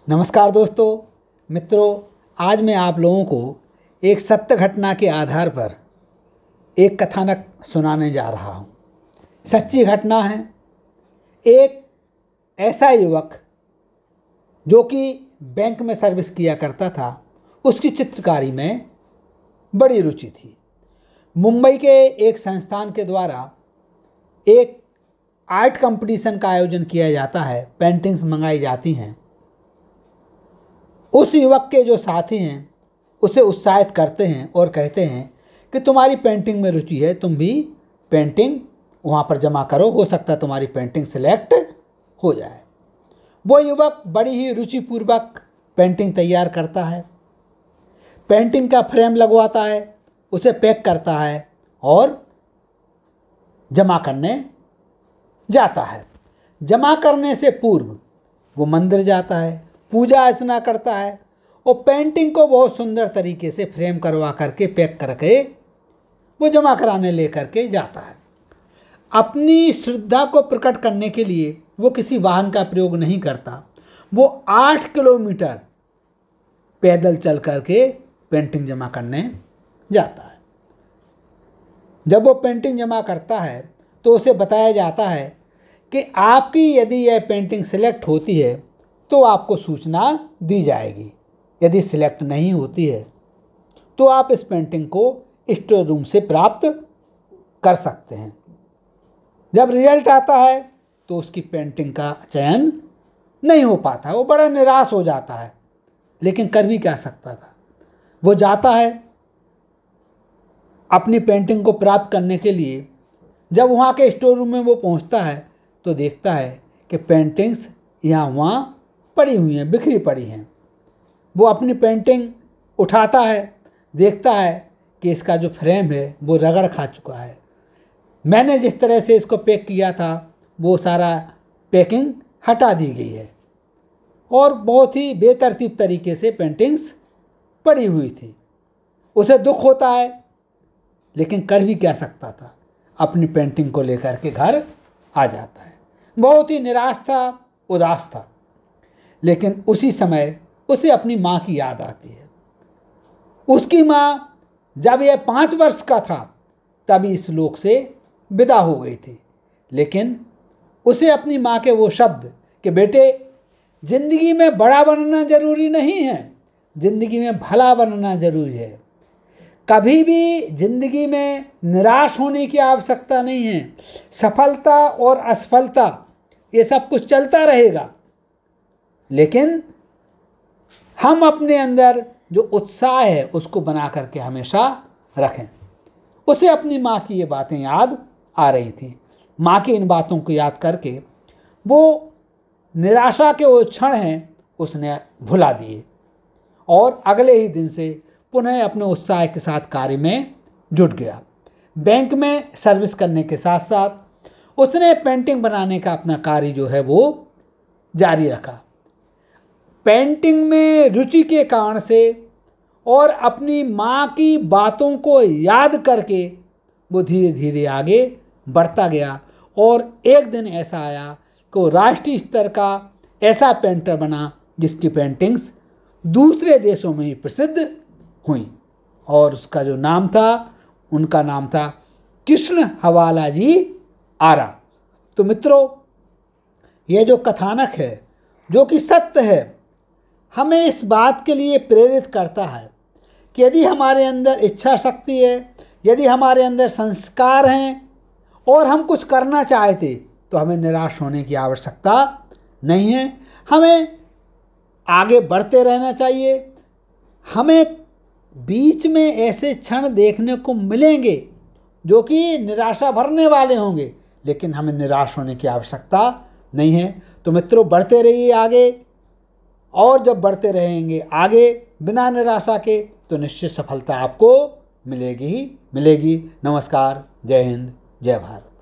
नमस्कार दोस्तों, मित्रों। आज मैं आप लोगों को एक सत्य घटना के आधार पर एक कथानक सुनाने जा रहा हूँ। सच्ची घटना है। एक ऐसा युवक जो कि बैंक में सर्विस किया करता था, उसकी चित्रकारी में बड़ी रुचि थी। मुंबई के एक संस्थान के द्वारा एक आर्ट कंपटीशन का आयोजन किया जाता है, पेंटिंग्स मंगाई जाती हैं। उस युवक के जो साथी हैं उसे उत्साहित करते हैं और कहते हैं कि तुम्हारी पेंटिंग में रुचि है, तुम भी पेंटिंग वहाँ पर जमा करो, हो सकता है तुम्हारी पेंटिंग सिलेक्ट हो जाए। वो युवक बड़ी ही रुचिपूर्वक पेंटिंग तैयार करता है, पेंटिंग का फ्रेम लगवाता है, उसे पैक करता है और जमा करने जाता है। जमा करने से पूर्व वो मंदिर जाता है, पूजा अर्चना करता है और पेंटिंग को बहुत सुंदर तरीके से फ्रेम करवा करके पैक करके वो जमा कराने लेकर के जाता है। अपनी श्रद्धा को प्रकट करने के लिए वो किसी वाहन का प्रयोग नहीं करता। वो 8 किलोमीटर पैदल चल करके पेंटिंग जमा करने जाता है। जब वो पेंटिंग जमा करता है तो उसे बताया जाता है कि आपकी यदि यह पेंटिंग सिलेक्ट होती है तो आपको सूचना दी जाएगी, यदि सिलेक्ट नहीं होती है तो आप इस पेंटिंग को स्टोर रूम से प्राप्त कर सकते हैं। जब रिजल्ट आता है तो उसकी पेंटिंग का चयन नहीं हो पाता, वो बड़ा निराश हो जाता है, लेकिन कर भी क्या सकता था। वो जाता है अपनी पेंटिंग को प्राप्त करने के लिए। जब वहाँ के स्टोर रूम में वो पहुँचता है तो देखता है कि पेंटिंग्स यहाँ वहाँ पड़ी हुई हैं, बिखरी पड़ी हैं। वो अपनी पेंटिंग उठाता है, देखता है कि इसका जो फ्रेम है वो रगड़ खा चुका है। मैंने जिस तरह से इसको पैक किया था वो सारा पैकिंग हटा दी गई है और बहुत ही बेतरतीब तरीके से पेंटिंग्स पड़ी हुई थी। उसे दुख होता है, लेकिन कर भी क्या सकता था। अपनी पेंटिंग को लेकर के घर आ जाता है। बहुत ही निराश था, उदास था, लेकिन उसी समय उसे अपनी माँ की याद आती है। उसकी माँ जब यह 5 वर्ष का था तभी इस लोक से विदा हो गई थी, लेकिन उसे अपनी माँ के वो शब्द कि बेटे, जिंदगी में बड़ा बनना जरूरी नहीं है, जिंदगी में भला बनना जरूरी है। कभी भी जिंदगी में निराश होने की आवश्यकता नहीं है। सफलता और असफलता ये सब कुछ चलता रहेगा, लेकिन हम अपने अंदर जो उत्साह है उसको बना करके हमेशा रखें। उसे अपनी माँ की ये बातें याद आ रही थी। माँ की इन बातों को याद करके वो निराशा के वो क्षण हैं उसने भुला दिए और अगले ही दिन से पुनः अपने उत्साह के साथ कार्य में जुट गया। बैंक में सर्विस करने के साथ साथ उसने पेंटिंग बनाने का अपना कार्य जो है वो जारी रखा। पेंटिंग में रुचि के कारण से और अपनी माँ की बातों को याद करके वो धीरे धीरे आगे बढ़ता गया और एक दिन ऐसा आया कि वो राष्ट्रीय स्तर का ऐसा पेंटर बना जिसकी पेंटिंग्स दूसरे देशों में ही प्रसिद्ध हुई और उसका जो नाम था, उनका नाम था कृष्ण हवाला जी आरा। तो मित्रों, ये जो कथानक है जो कि सत्य है, हमें इस बात के लिए प्रेरित करता है कि यदि हमारे अंदर इच्छा शक्ति है, यदि हमारे अंदर संस्कार हैं और हम कुछ करना चाहते तो हमें निराश होने की आवश्यकता नहीं है। हमें आगे बढ़ते रहना चाहिए। हमें बीच में ऐसे क्षण देखने को मिलेंगे जो कि निराशा भरने वाले होंगे, लेकिन हमें निराश होने की आवश्यकता नहीं है। तो मित्रों, बढ़ते रहिए आगे, और जब बढ़ते रहेंगे आगे बिना निराशा के तो निश्चित सफलता आपको मिलेगी ही मिलेगी। नमस्कार, जय हिंद, जय भारत।